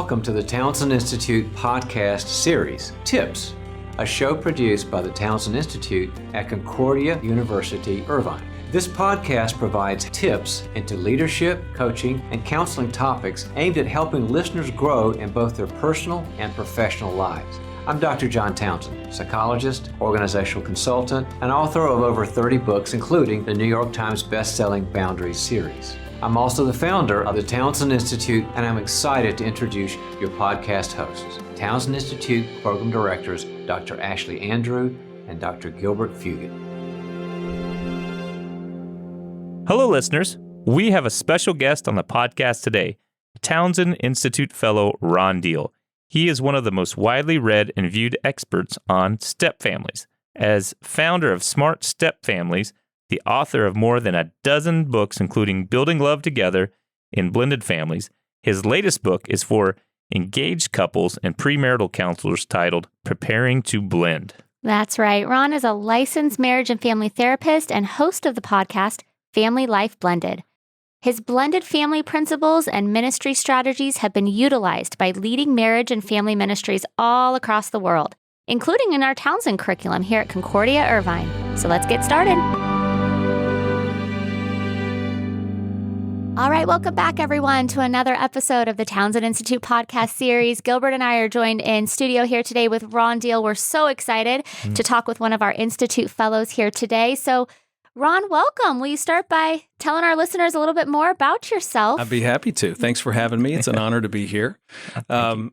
Welcome to the Townsend Institute podcast series, Tips, a show produced by the Townsend Institute at Concordia University, Irvine. This podcast provides tips into leadership, coaching, and counseling topics aimed at helping listeners grow in both their personal and professional lives. I'm Dr. John Townsend, psychologist, organizational consultant, and author of over 30 books, including the New York Times best-selling Boundaries series. I'm also the founder of the Townsend Institute, and I'm excited to introduce your podcast hosts, Townsend Institute Program Directors Dr. Ashley Andrew and Dr. Gilbert Fugit. Hello, listeners. We have a special guest on the podcast today, Townsend Institute Fellow Ron Deal. He is one of the most widely read and viewed experts on step families. As founder of Smart Step Families, the author of more than a dozen books, including Building Love Together in Blended Families, his latest book is for engaged couples and premarital counselors titled Preparing to Blend. That's right. Ron is a licensed marriage and family therapist and host of the podcast Family Life Blended. His blended family principles and ministry strategies have been utilized by leading marriage and family ministries all across the world, including in our Townsend curriculum here at Concordia Irvine. So let's get started. All right, welcome back, everyone, to another episode of the Townsend Institute podcast series. Gilbert and I are joined in studio here today with Ron Deal. We're so excited to talk with one of our Institute fellows here today. So, Ron, welcome. Will you start by telling our listeners a little bit more about yourself? I'd be happy to. Thanks for having me. It's an honor to be here.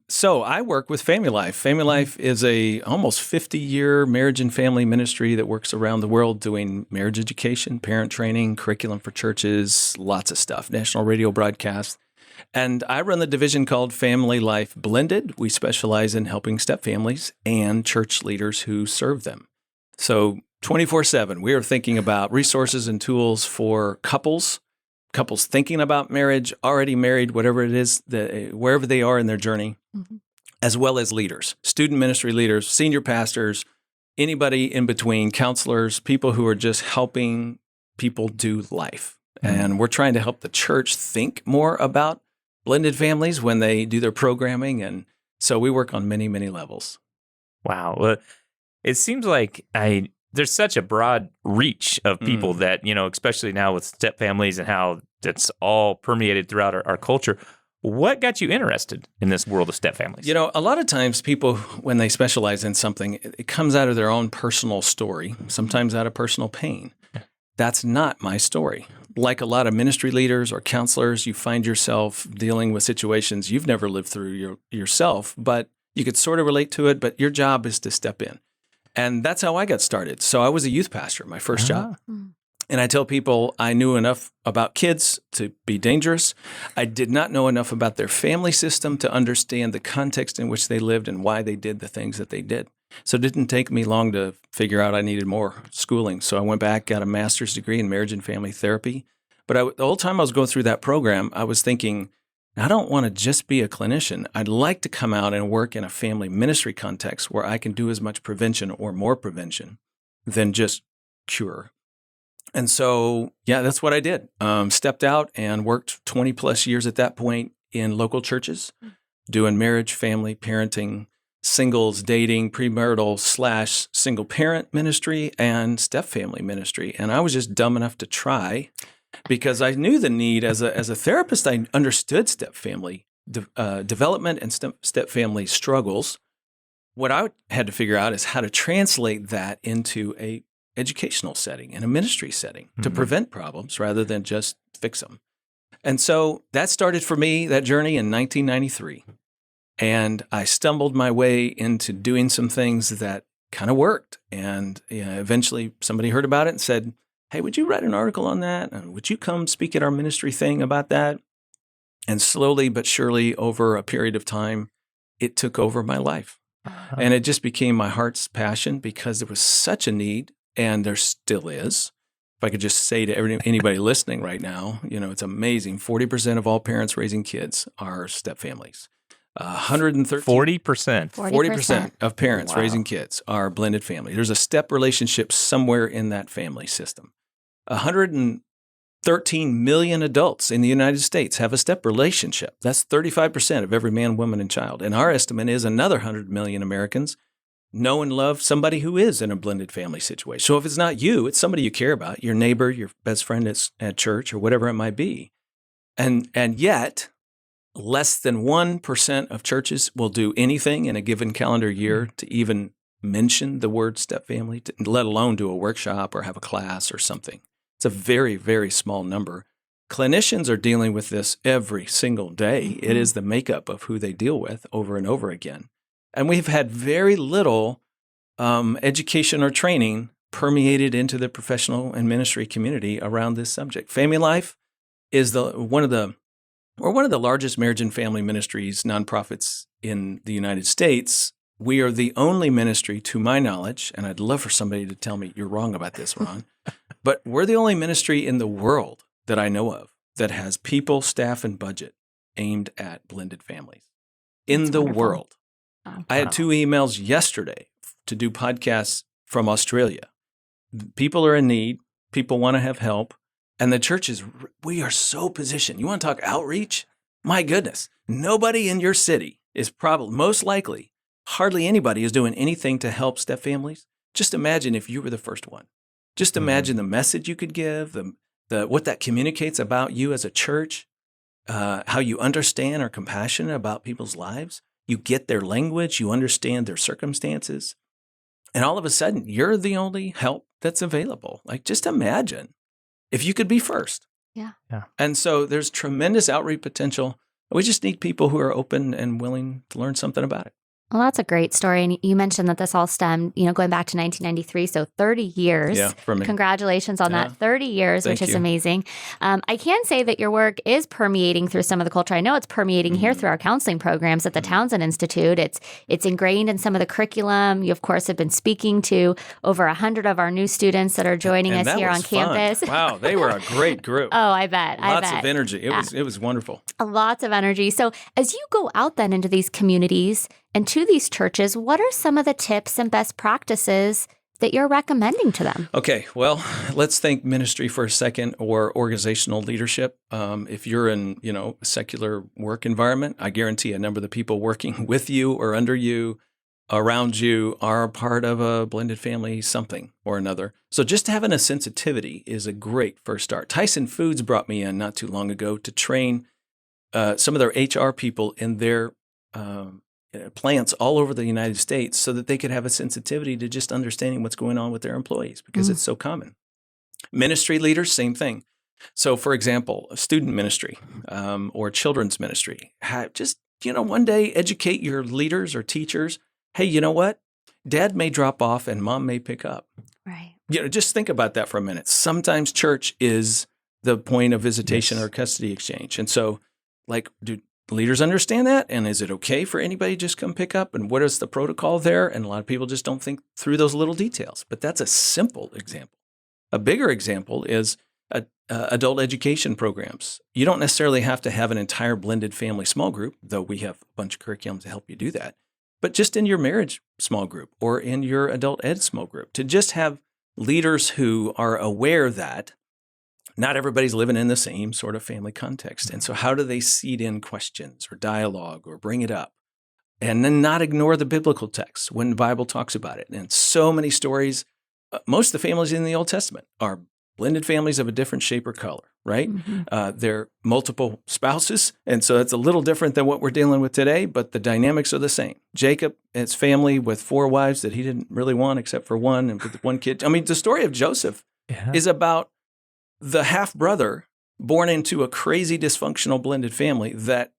So I work with Family Life. Family Life is a almost 50-year marriage and family ministry that works around the world doing marriage education, parent training, curriculum for churches, lots of stuff, national radio broadcasts. And I run the division called Family Life Blended. We specialize in helping step families and church leaders who serve them. So 24/7, we are thinking about resources and tools for couples thinking about marriage, already married, whatever it is, wherever they are in their journey, as well as leaders, student ministry leaders, senior pastors, anybody in between, counselors, people who are just helping people do life. And we're trying to help the church think more about blended families when they do their programming. And so we work on many, many levels. Wow. Well, it seems like there's such a broad reach of people that, especially now with step families and how that's all permeated throughout our culture. What got you interested in this world of step families? A lot of times people, when they specialize in something, it comes out of their own personal story, sometimes out of personal pain. That's not my story. Like a lot of ministry leaders or counselors, you find yourself dealing with situations you've never lived through yourself, but you could sort of relate to it, but your job is to step in. And that's how I got started. So I was a youth pastor, my first job. And I tell people I knew enough about kids to be dangerous. I did not know enough about their family system to understand the context in which they lived and why they did the things that they did. So it didn't take me long to figure out I needed more schooling. So I went back, got a master's degree in marriage and family therapy. But the whole time I was going through that program, I was thinking, I don't want to just be a clinician. I'd like to come out and work in a family ministry context where I can do as much prevention or more prevention than just cure. And so, that's what I did. Stepped out and worked 20 plus years at that point in local churches, doing marriage, family, parenting, singles, dating, premarital / single parent ministry and step family ministry. And I was just dumb enough to try, because I knew the need as a therapist. I understood step family development and step family struggles. What I had to figure out is how to translate that into a educational setting and a ministry setting to prevent problems rather than just fix them. And so that started for me, that journey, in 1993. And I stumbled my way into doing some things that kind of worked. And eventually somebody heard about it and said, hey, would you write an article on that? And would you come speak at our ministry thing about that? And slowly but surely, over a period of time, it took over my life. And it just became my heart's passion because there was such a need, and there still is. If I could just say to anybody listening right now, it's amazing. 40% of all parents raising kids are step families. 113 40% of parents raising kids are blended family. There's a step relationship somewhere in that family system. 13 million adults in the United States have a step relationship. That's 35% of every man, woman, and child. And our estimate is another 100 million Americans know and love somebody who is in a blended family situation. So if it's not you, it's somebody you care about, your neighbor, your best friend at church, or whatever it might be. And yet, less than 1% of churches will do anything in a given calendar year to even mention the word step family, let alone do a workshop or have a class or something. It's a very, very small number. Clinicians are dealing with this every single day. It is the makeup of who they deal with over and over again. And we've had very little education or training permeated into the professional and ministry community around this subject. Family Life is one of the largest marriage and family ministries, nonprofits in the United States. We are the only ministry, to my knowledge, and I'd love for somebody to tell me you're wrong about this, Ron, but we're the only ministry in the world that I know of that has people, staff, and budget aimed at blended families in That's the wonderful. world. Oh. I had 2 emails yesterday to do podcasts from Australia. People are in need. People want to have help. And the churches, we are so positioned. You want to talk outreach? My goodness. Nobody in your city is probably, most likely, hardly anybody is doing anything to help step families. Just imagine if you were the first one. Just imagine the message you could give, what that communicates about you as a church, how you understand or compassionate about people's lives. You get their language, you understand their circumstances, and all of a sudden, you're the only help that's available. Like, just imagine if you could be first. Yeah. And so there's tremendous outreach potential. We just need people who are open and willing to learn something about it. Well, that's a great story. And you mentioned that this all stemmed, going back to 1993. So 30 years. Yeah, from me. Congratulations on that. 30 years, Thank which is you. amazing. I can say that your work is permeating through some of the culture. I know it's permeating here through our counseling programs at the Townsend Institute. It's ingrained in some of the curriculum. You, of course, have been speaking to over 100 of our new students that are joining And us that here was on fun. campus. Wow, they were a great group. Oh, I bet. Lots of energy. It was wonderful. Lots of energy. So as you go out then into these communities and to these churches, what are some of the tips and best practices that you're recommending to them? Okay, well, let's think ministry for a second, or organizational leadership. If you're in, a secular work environment, I guarantee a number of the people working with you or under you, around you, are a part of a blended family, something or another. So just having a sensitivity is a great first start. Tyson Foods brought me in not too long ago to train some of their HR people in their plants all over the United States so that they could have a sensitivity to just understanding what's going on with their employees, because it's so common. Ministry leaders, same thing. So, for example, a student ministry or children's ministry, just, one day educate your leaders or teachers. Hey, you know what? Dad may drop off and mom may pick up. Right. Just think about that for a minute. Sometimes church is the point of visitation or custody exchange. And so, do leaders understand that? And is it okay for anybody to just come pick up? And what is the protocol there? And a lot of people just don't think through those little details. But that's a simple example. A bigger example is adult education programs. You don't necessarily have to have an entire blended family small group, though we have a bunch of curriculum to help you do that. But just in your marriage small group or in your adult ed small group, to just have leaders who are aware that not everybody's living in the same sort of family context. And so how do they seed in questions or dialogue or bring it up? And then not ignore the biblical text when the Bible talks about it. And so many stories, most of the families in the Old Testament are blended families of a different shape or color, right? They're multiple spouses. And so it's a little different than what we're dealing with today, but the dynamics are the same. Jacob and his family with 4 wives that he didn't really want except for one, and with 1 kid. I mean, the story of Joseph is about the half-brother born into a crazy dysfunctional blended family that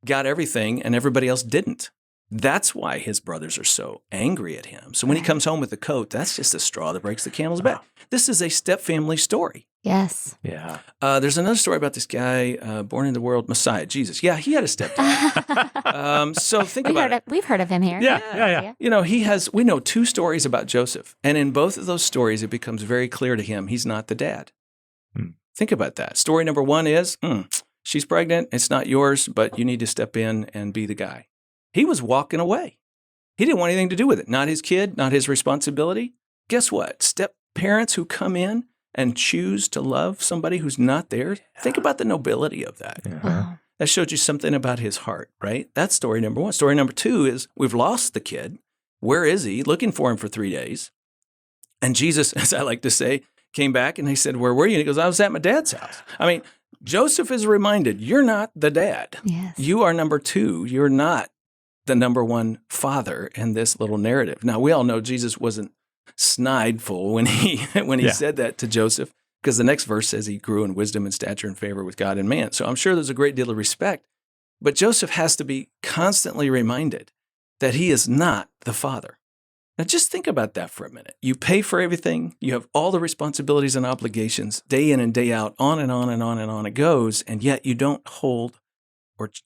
got everything and everybody else didn't. That's why his brothers are so angry at him. So when he comes home with the coat, that's just a straw that breaks the camel's back. This is a step-family story. Yes. Yeah. There's another story about this guy born in the world, Messiah, Jesus. Yeah, he had a stepdad. So think about it. We've heard of him here. Yeah. We know 2 stories about Joseph. And in both of those stories, it becomes very clear to him he's not the dad. Think about that. Story number 1 is, she's pregnant. It's not yours, but you need to step in and be the guy. He was walking away. He didn't want anything to do with it. Not his kid, not his responsibility. Guess what? Step parents who come in and choose to love somebody who's not there, think about the nobility of that. Wow. That showed you something about his heart, right? That's story number one. Story number two is we've lost the kid. Where is he? Looking for him for 3 days. And Jesus, as I like to say, came back and he said, where were you? And he goes, I was at my dad's house. I mean, Joseph is reminded, you're not the dad. Yes. You are number two. You're not the number one father in this little narrative. Now, we all know Jesus wasn't snideful when he said that to Joseph, because the next verse says he grew in wisdom and stature and favor with God and man. So I'm sure there's a great deal of respect. But Joseph has to be constantly reminded that he is not the father. Now, just think about that for a minute. You pay for everything. You have all the responsibilities and obligations day in and day out, on and on and on and on it goes, and yet you don't hold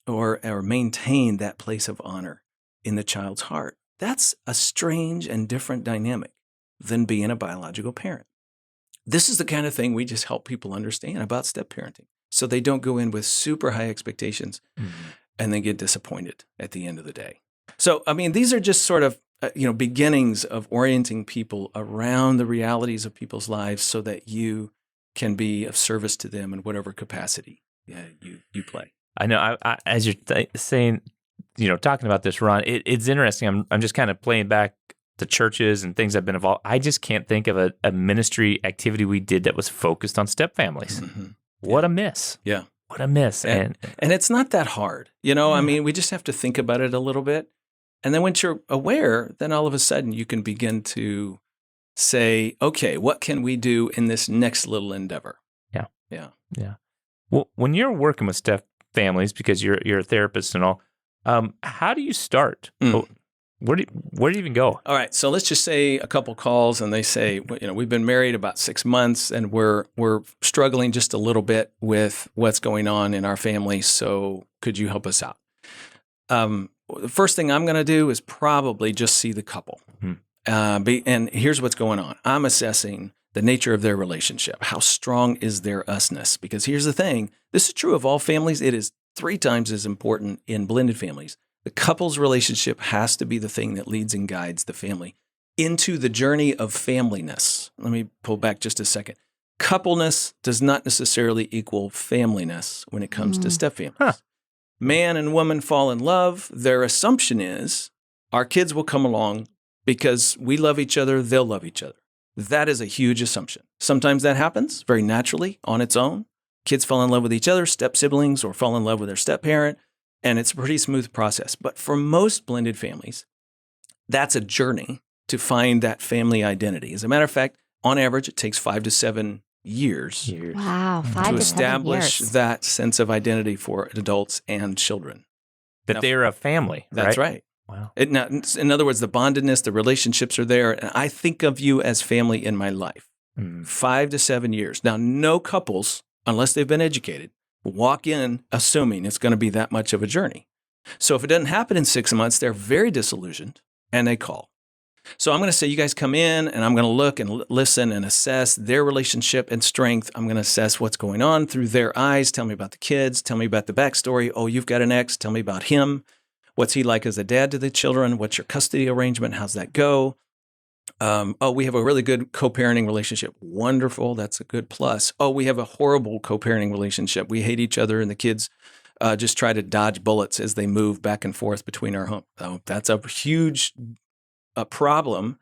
or maintain that place of honor in the child's heart. That's a strange and different dynamic than being a biological parent. This is the kind of thing we just help people understand about step-parenting, so they don't go in with super high expectations and then get disappointed at the end of the day. So, I mean, these are just sort of beginnings of orienting people around the realities of people's lives so that you can be of service to them in whatever capacity you play. I know. As you're saying, talking about this, Ron, it's interesting. I'm just kind of playing back the churches and things I've been involved. I just can't think of a ministry activity we did that was focused on step families. Mm-hmm. What a miss. Yeah. What a miss. And it's not that hard. I mean, we just have to think about it a little bit. And then once you're aware, then all of a sudden you can begin to say, okay, what can we do in this next little endeavor? Yeah. Well, when you're working with step families, because you're a therapist and all, how do you start? Where do you even go? All right. So let's just say a couple calls and they say, we've been married about 6 months and we're struggling just a little bit with what's going on in our family. So could you help us out? The first thing I'm going to do is probably just see the couple. And here's what's going on. I'm assessing the nature of their relationship. How strong is their usness? Because here's the thing. This is true of all families. It is 3 times as important in blended families. The couple's relationship has to be the thing that leads and guides the family into the journey of familyness. Let me pull back just a second. Coupleness does not necessarily equal familyness when it comes to stepfamilies. Man and woman fall in love. Their assumption is our kids will come along because we love each other, they'll love each other. That is a huge assumption. Sometimes that happens very naturally on its own. Kids fall in love with each other, step siblings, or fall in love with their step parent, and it's a pretty smooth process. But for most blended families, that's a journey to find that family identity. As a matter of fact, on average, it takes 5 to 7 years. Wow, 5 to 7 to establish years. that sense of identity for adults and children. That they're a family. That's right. Wow. In other words, the bondedness, the relationships are there. And I think of you as family in my life. 5 to 7 years. Now, no couples, unless they've been educated, walk in assuming it's going to be that much of a journey. So if it doesn't happen in 6 months, they're very disillusioned and they call. So I'm going to say, you guys come in and I'm going to look and listen and assess their relationship and strength. I'm going to assess what's going on through their eyes. Tell me about the kids. Tell me about the backstory. Oh, you've got an ex. Tell me about him. What's he like as a dad to the children? What's your custody arrangement? How's that go? We have a really good co-parenting relationship. Wonderful. That's a good plus. Oh, we have a horrible co-parenting relationship. We hate each other and the kids just try to dodge bullets as they move back and forth between our home. Oh, that's a huge problem,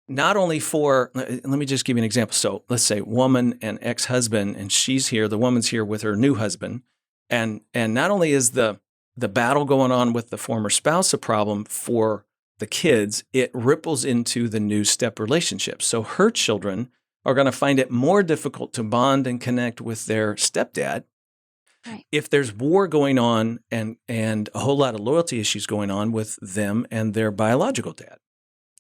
not only for, let me just give you an example. So let's say woman and ex-husband, and she's here, the woman's here with her new husband. And not only is the battle going on with the former spouse a problem for the kids, it ripples into the new step relationship. So her children are going to find it more difficult to bond and connect with their stepdad. Right. If there's war going on and a whole lot of loyalty issues going on with them and their biological dad.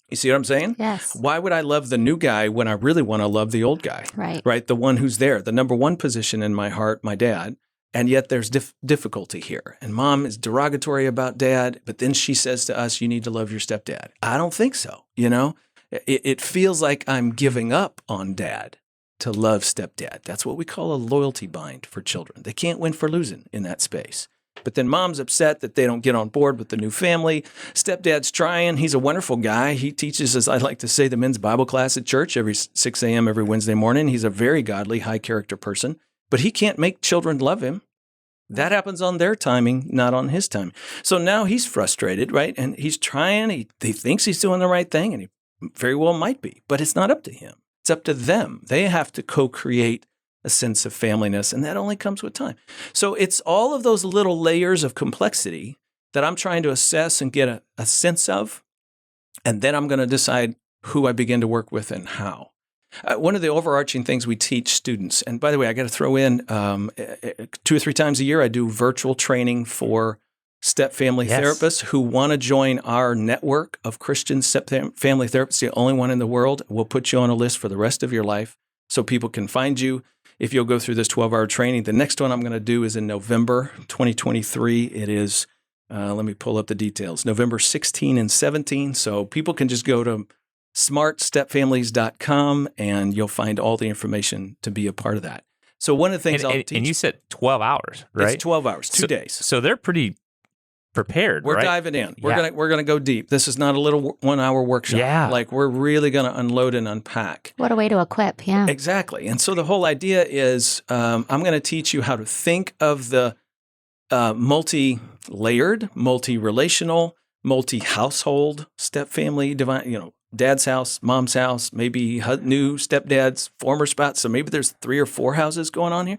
You see what I'm saying? Yes. Why would I love the new guy when I really want to love the old guy? Right. The one who's there, the number one position in my heart, my dad. And yet there's difficulty here. And mom is derogatory about dad, but then she says to us, you need to love your stepdad. I don't think so. It feels like I'm giving up on dad to love stepdad. That's what we call a loyalty bind for children. They can't win for losing in that space. But then mom's upset that they don't get on board with the new family. Stepdad's trying. He's a wonderful guy. He teaches, as I like to say, the men's Bible class at church every 6 a.m. every Wednesday morning. He's a very godly, high character person, but he can't make children love him. That happens on their timing, not on his timing. So now he's frustrated, right? And he's trying. He thinks he's doing the right thing, and he very well might be, but it's not up to him. It's up to them. They have to co-create a sense of familyness, and that only comes with time. So it's all of those little layers of complexity that I'm trying to assess and get a sense of, and then I'm going to decide who I begin to work with and how. One of the overarching things we teach students, and by the way, I got to throw in 2 or 3 times a year, I do virtual training for step-family therapists who want to join our network of Christian step-family therapists, the only one in the world. We'll put you on a list for the rest of your life so people can find you if you'll go through this 12-hour training. The next one I'm going to do is in November 2023. It is, let me pull up the details, November 16 and 17. So people can just go to smartstepfamilies.com and you'll find all the information to be a part of that. So one of the things I'll teach. And you said 12 hours, right? It's 12 hours, 2 days. So they're pretty prepared, We're right? diving in. We're gonna go deep. This is not a little 1 hour workshop. Yeah. Like we're really gonna unload and unpack. What a way to equip. Yeah. Exactly. And so the whole idea is I'm going to teach you how to think of the multi-layered, multi-relational, multi-household step-family, dad's house, mom's house, maybe new stepdad's former spouse. So maybe there's 3 or 4 houses going on here,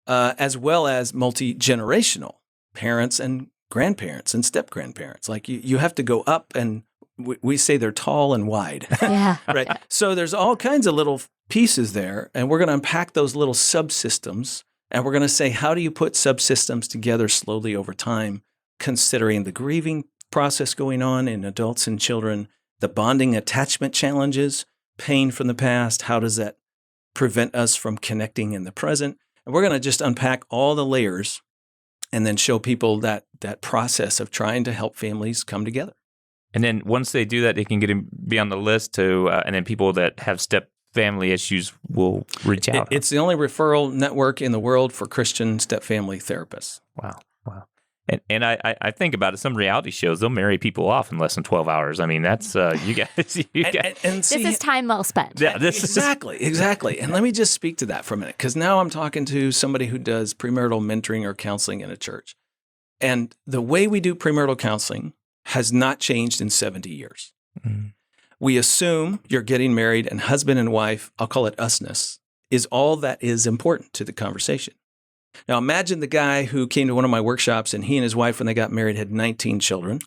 as well as multi-generational parents and grandparents and step-grandparents. Like you have to go up, and we say they're tall and wide. Yeah. Right. So there's all kinds of little pieces there, and we're going to unpack those little subsystems, and we're going to say, how do you put subsystems together slowly over time, considering the grieving process going on in adults and children, the bonding attachment challenges, pain from the past, how does that prevent us from connecting in the present? And we're going to just unpack all the layers and then show people that process of trying to help families come together. And then once they do that, they can be on the list to, and then people that have step family issues will reach out. It's the only referral network in the world for Christian step family therapists. Wow. And I think about it. Some reality shows, they'll marry people off in less than 12 hours. I mean, that's you guys. And see, this is time well spent. Yeah, exactly. And let me just speak to that for a minute, because now I'm talking to somebody who does premarital mentoring or counseling in a church, and the way we do premarital counseling has not changed in 70 years. Mm-hmm. We assume you're getting married, and husband and wife, I'll call it usness, is all that is important to the conversation. Now, imagine the guy who came to one of my workshops, and he and his wife, when they got married, had 19 children.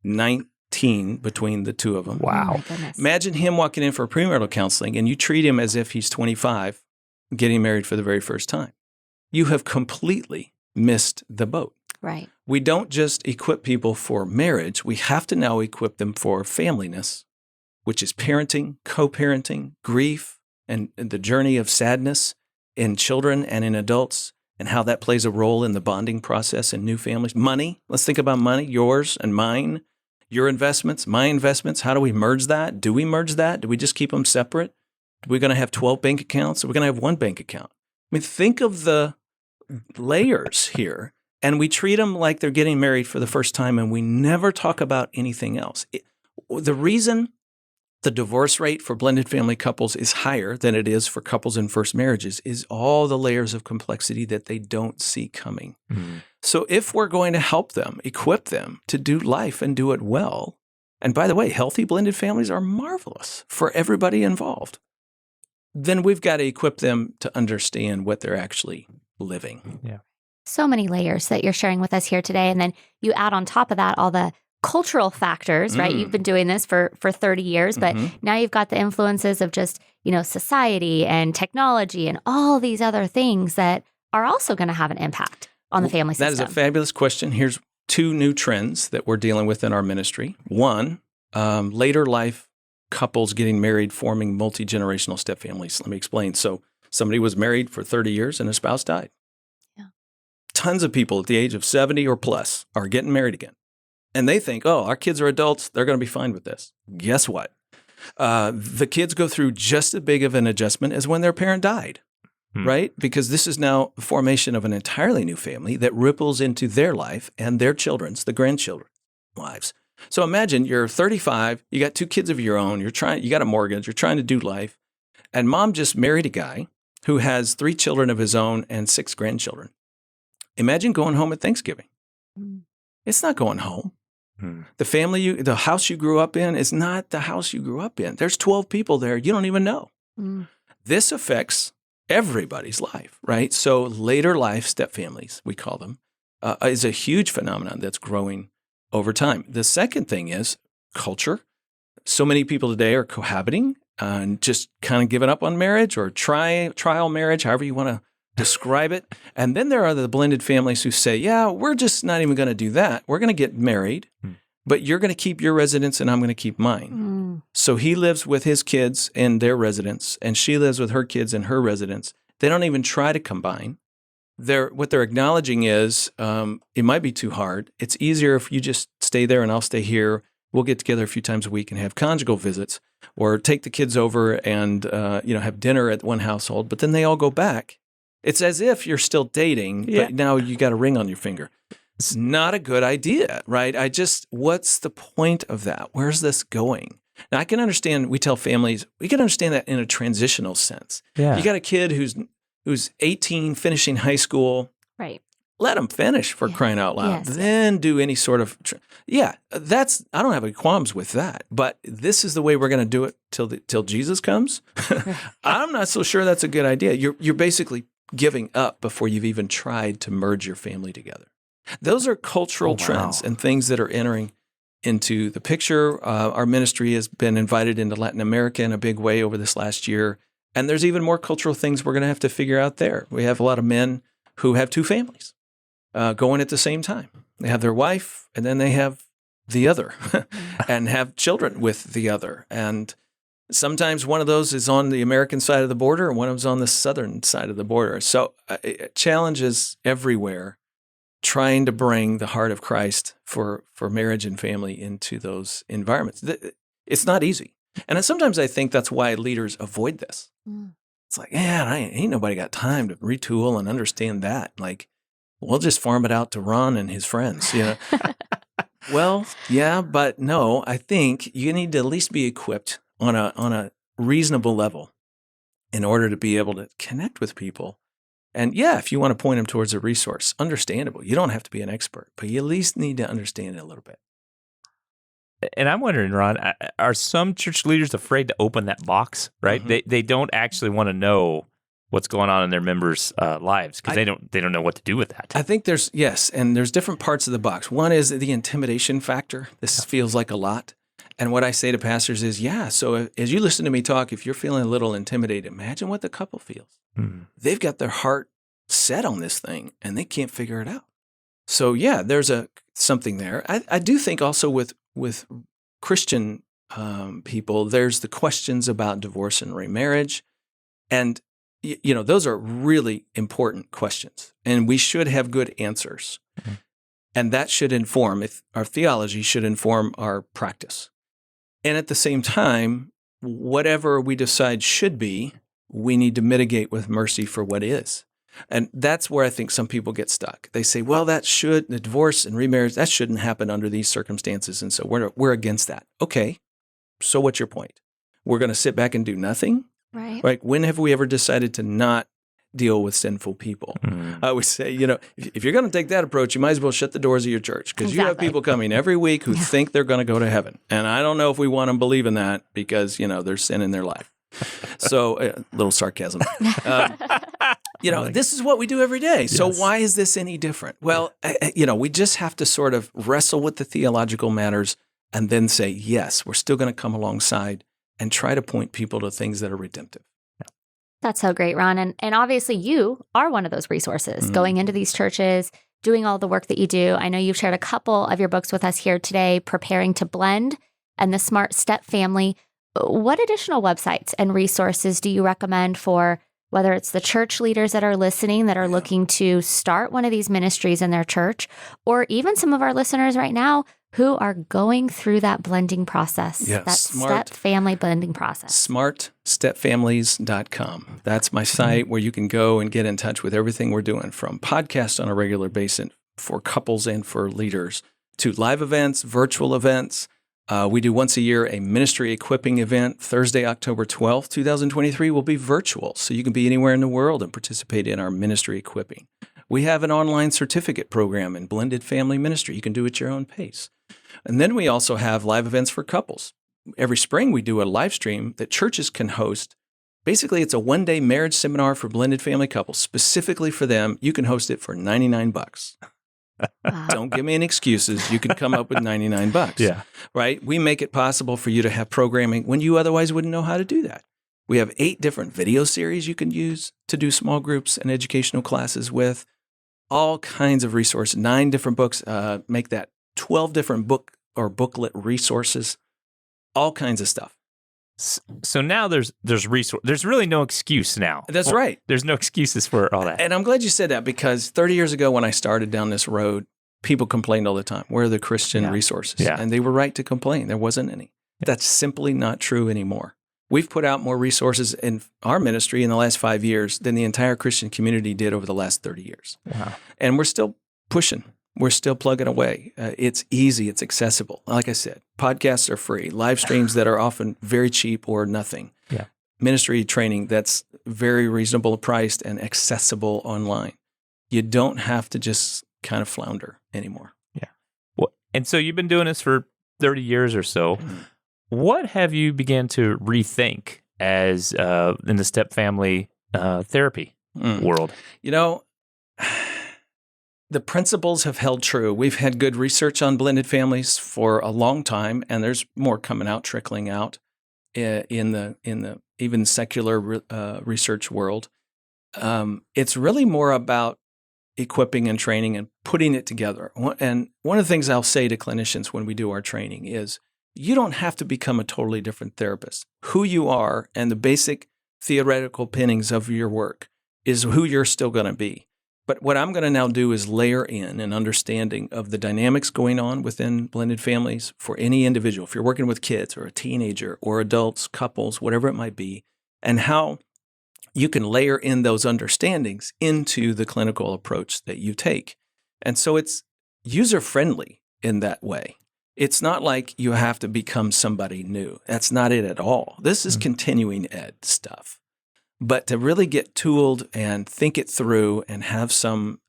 19 between the two of them. Wow. Oh, Imagine him walking in for premarital counseling, and you treat him as if he's 25, getting married for the very first time. You have completely missed the boat. Right. We don't just equip people for marriage. We have to now equip them for familyness, which is parenting, co-parenting, grief, and the journey of sadness in children and in adults, and how that plays a role in the bonding process in new families. Money, let's think about money, yours and mine, your investments, my investments. How do we merge that? Do we merge that? Do we just keep them separate? Are we going to have 12 bank accounts? Or are we going to have one bank account? I mean, think of the layers here, and we treat them like they're getting married for the first time, and we never talk about anything else. The reason the divorce rate for blended family couples is higher than it is for couples in first marriages is all the layers of complexity that they don't see coming. Mm-hmm. So if we're going to help them, equip them to do life and do it well, and by the way, healthy blended families are marvelous for everybody involved, then we've got to equip them to understand what they're actually living. Yeah. So many layers that you're sharing with us here today. And then you add on top of that all the cultural factors, right? You've been doing this for 30 years, but now you've got the influences of just, society and technology and all these other things that are also going to have an impact on the family system. That is a fabulous question. Here's 2 new trends that we're dealing with in our ministry. One, later life couples getting married, forming multi-generational step families. Let me explain. So somebody was married for 30 years and a spouse died. Yeah. Tons of people at the age of 70 or plus are getting married again. And they think, oh, our kids are adults. They're going to be fine with this. Guess what? The kids go through just as big of an adjustment as when their parent died. right? Because this is now the formation of an entirely new family that ripples into their life and their children's, the grandchildren's lives. So imagine you're 35, you got 2 kids of your own, you got a mortgage, you're trying to do life, and mom just married a guy who has 3 children of his own and 6 grandchildren. Imagine going home at Thanksgiving. It's not going home. The house you grew up in is not the house you grew up in. There's 12 people there you don't even know. This affects everybody's life, right? So later life stepfamilies, we call them, is a huge phenomenon that's growing over time. The second thing is culture. So many people today are cohabiting and just kind of giving up on marriage or trial marriage, however you want to describe it. And then there are the blended families who say, yeah, we're just not even going to do that. We're going to get married, but you're going to keep your residence and I'm going to keep mine. So he lives with his kids in their residence and she lives with her kids in her residence. They don't even try to combine. What they're acknowledging is it might be too hard. It's easier if you just stay there and I'll stay here. We'll get together a few times a week and have conjugal visits or take the kids over and have dinner at one household, but then they all go back. It's as if you're still dating, but now you got a ring on your finger. It's not a good idea, right? What's the point of that? Where's this going? Now, I can understand, we tell families, we can understand that in a transitional sense. Yeah. You got a kid who's 18, finishing high school. Right. Let them finish for crying out loud. Yes. Then do any sort of, I don't have any qualms with that. But this is the way we're going to do it till Jesus comes. I'm not so sure that's a good idea. You're basically giving up before you've even tried to merge your family together. Those are cultural trends and things that are entering into the picture. Our ministry has been invited into Latin America in a big way over this last year. And there's even more cultural things we're going to have to figure out there. We have a lot of men who have 2 families going at the same time. They have their wife and then they have the other and have children with the other. And sometimes one of those is on the American side of the border and one of them's on the southern side of the border. So challenges everywhere trying to bring the heart of Christ for marriage and family into those environments. It's not easy. And sometimes I think that's why leaders avoid this. It's like, ain't nobody got time to retool and understand that. Like, we'll just farm it out to Ron and his friends, Well, yeah, but no, I think you need to at least be equipped on a reasonable level in order to be able to connect with people. And if you want to point them towards a resource, understandable. You don't have to be an expert, but you at least need to understand it a little bit. And I'm wondering, Ron, are some church leaders afraid to open that box, right? They don't actually want to know what's going on in their members' lives because they don't know what to do with that. I think there's different parts of the box. One is the intimidation factor. This feels like a lot. And what I say to pastors is, so as you listen to me talk, if you're feeling a little intimidated, imagine what the couple feels. They've got their heart set on this thing and they can't figure it out. So there's something there. I do think also with Christian people, there's the questions about divorce and remarriage. And, those are really important questions. And we should have good answers. And that should inform, our theology should inform our practice. And at the same time, whatever we decide should be, we need to mitigate with mercy for what is. And that's where I think some people get stuck. They say, well, the divorce and remarriage, that shouldn't happen under these circumstances. And so we're against that. Okay, so what's your point? We're going to sit back and do nothing? Right. Like, when have we ever decided to not deal with sinful people? I would say, if you're going to take that approach, you might as well shut the doors of your church because you have people coming every week who think they're going to go to heaven. And I don't know if we want them believing that because, there's sin in their life. So a little sarcasm. This is what we do every day. So why is this any different? Well, we just have to sort of wrestle with the theological matters and then say, yes, we're still going to come alongside and try to point people to things that are redemptive. That's so great, Ron. And obviously you are one of those resources going into these churches, doing all the work that you do. I know you've shared a couple of your books with us here today, Preparing to Blend and The Smart Step Family. What additional websites and resources do you recommend for whether it's the church leaders that are listening that are looking to start one of these ministries in their church, or even some of our listeners right now who are going through that blending process, Yes, that smart. step family blending process. SmartStepFamilies.com. That's my site where you can go and get in touch with everything we're doing, from podcasts on a regular basis for couples and for leaders to live events, virtual events. We do once a year a ministry equipping event. Thursday, October 12th, 2023 will be virtual, so you can be anywhere in the world and participate in our ministry equipping. We have an online certificate program in blended family ministry. You can do it at your own pace. And then we also have live events for couples. Every spring, we do a live stream that churches can host. Basically, it's a one-day marriage seminar for blended family couples, specifically for them. You can host it for $99. Wow. Don't give me any excuses. You can come up with $99. Yeah. Right? We make it possible for you to have programming when you otherwise wouldn't know how to do that. We have 8 different video series you can use to do small groups and educational classes with. All kinds of resources, 9 different books, make that 12 different book or booklet resources, all kinds of stuff. So now there's resource. There's really no excuse now. That's right. There's no excuses for all that. And I'm glad you said that, because 30 years ago when I started down this road, people complained all the time. Where are the Christian resources? Yeah. And they were right to complain. There wasn't any. That's simply not true anymore. We've put out more resources in our ministry in the last 5 years than the entire Christian community did over the last 30 years. Wow. And we're still pushing. We're still plugging away. It's easy. It's accessible. Like I said, podcasts are free. Live streams that are often very cheap or nothing. Yeah. Ministry training that's very reasonable priced and accessible online. You don't have to just kind of flounder anymore. Yeah. Well, and so you've been doing this for 30 years or so. What have you began to rethink as in the step family therapy world? You know, the principles have held true. We've had good research on blended families for a long time, and there's more coming out, trickling out in the even secular research world. It's really more about equipping and training and putting it together. And one of the things I'll say to clinicians when we do our training is, you don't have to become a totally different therapist. Who you are and the basic theoretical pinnings of your work is who you're still going to be. But what I'm going to now do is layer in an understanding of the dynamics going on within blended families for any individual. If you're working with kids or a teenager or adults, couples, whatever it might be, and how you can layer in those understandings into the clinical approach that you take. And so it's user-friendly in that way. It's not like you have to become somebody new. That's not it at all. This is continuing ed stuff. But to really get tooled and think it through and have some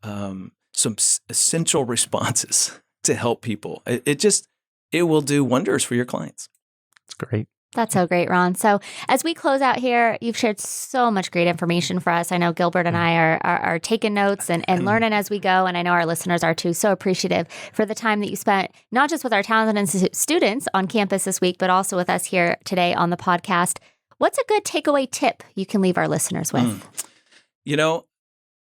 essential responses to help people, it will do wonders for your clients. It's great. That's so great, Ron. So as we close out here, you've shared so much great information for us. I know Gilbert and I are taking notes and learning as we go. And I know our listeners are too. So appreciative for the time that you spent, not just with our Townsend Institute students on campus this week, but also with us here today on the podcast. What's a good takeaway tip you can leave our listeners with? You know,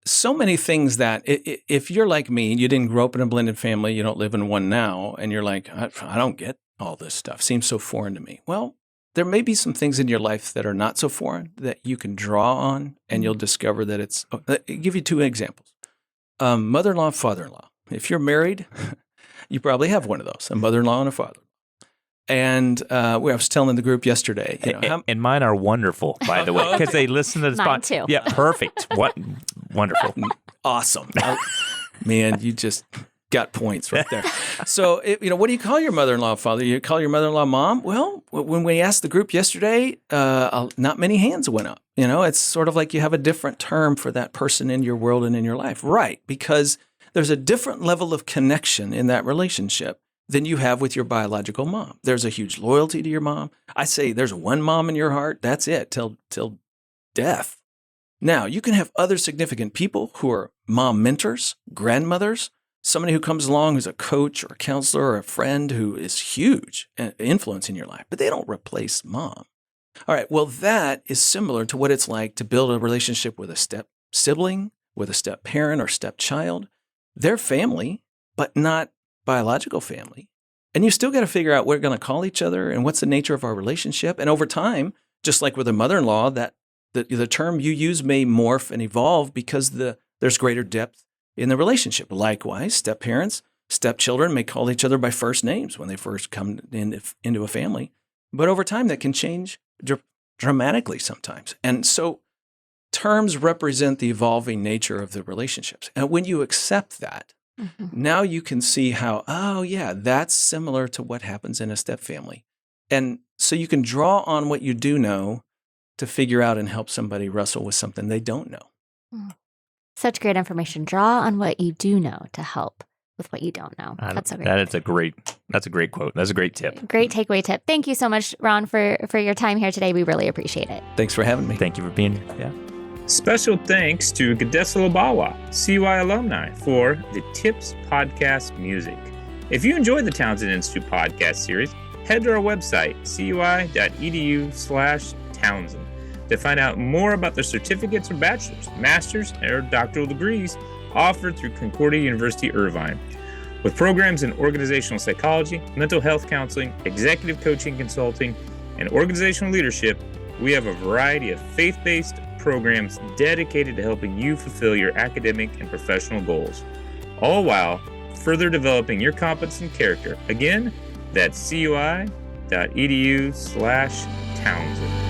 so many things that if you're like me, you didn't grow up in a blended family, you don't live in one now, and you're like, I don't get all this stuff. Seems so foreign to me. Well, there may be some things in your life that are not so foreign that you can draw on, and you'll discover that it's. I'll give you 2 examples. Mother-in-law, father-in-law. If you're married, you probably have one of those, a mother-in-law and a father. And I was telling the group yesterday. And mine are wonderful, by the way, because they listen to the Mine spot. too. Yeah, perfect. What wonderful. Awesome. Man, you just got points right there. So, what do you call your mother-in-law, father? You call your mother-in-law mom? Well, when we asked the group yesterday, not many hands went up. It's sort of like you have a different term for that person in your world and in your life. Right, because there's a different level of connection in that relationship than you have with your biological mom. There's a huge loyalty to your mom. I say there's one mom in your heart. That's it till death. Now, you can have other significant people who are mom mentors, grandmothers, somebody who comes along who's a coach or a counselor or a friend who is huge influence in your life, but they don't replace mom. All right, well, that is similar to what it's like to build a relationship with a step sibling, with a step parent or step child. They're family, but not biological family. And you still got to figure out what we're going to call each other and what's the nature of our relationship. And over time, just like with a mother-in-law, that the term you use may morph and evolve because there's greater depth in the relationship. Likewise, step-parents, Stepchildren may call each other by first names when they first come into a family, but over time that can change dramatically sometimes. And so terms represent the evolving nature of the relationships. And when you accept that, now you can see how, oh yeah, that's similar to what happens in a step family. And so you can draw on what you do know to figure out and help somebody wrestle with something they don't know. Such great information. Draw on what you do know to help with what you don't know. That's so great. That's a great quote. That's a great tip. Great takeaway tip. Thank you so much, Ron, for your time here today. We really appreciate it. Thanks for having me. Thank you for being here. Yeah. Special thanks to Gadesla Bawa, CUI alumni, for the Tips podcast music. If you enjoyed the Townsend Institute podcast series, head to our website, cui.edu/Townsend, to find out more about the certificates or bachelor's, master's, or doctoral degrees offered through Concordia University Irvine. With programs in organizational psychology, mental health counseling, executive coaching consulting, and organizational leadership, we have a variety of faith-based programs dedicated to helping you fulfill your academic and professional goals, all while further developing your competence and character. Again, that's cui.edu/Townsend.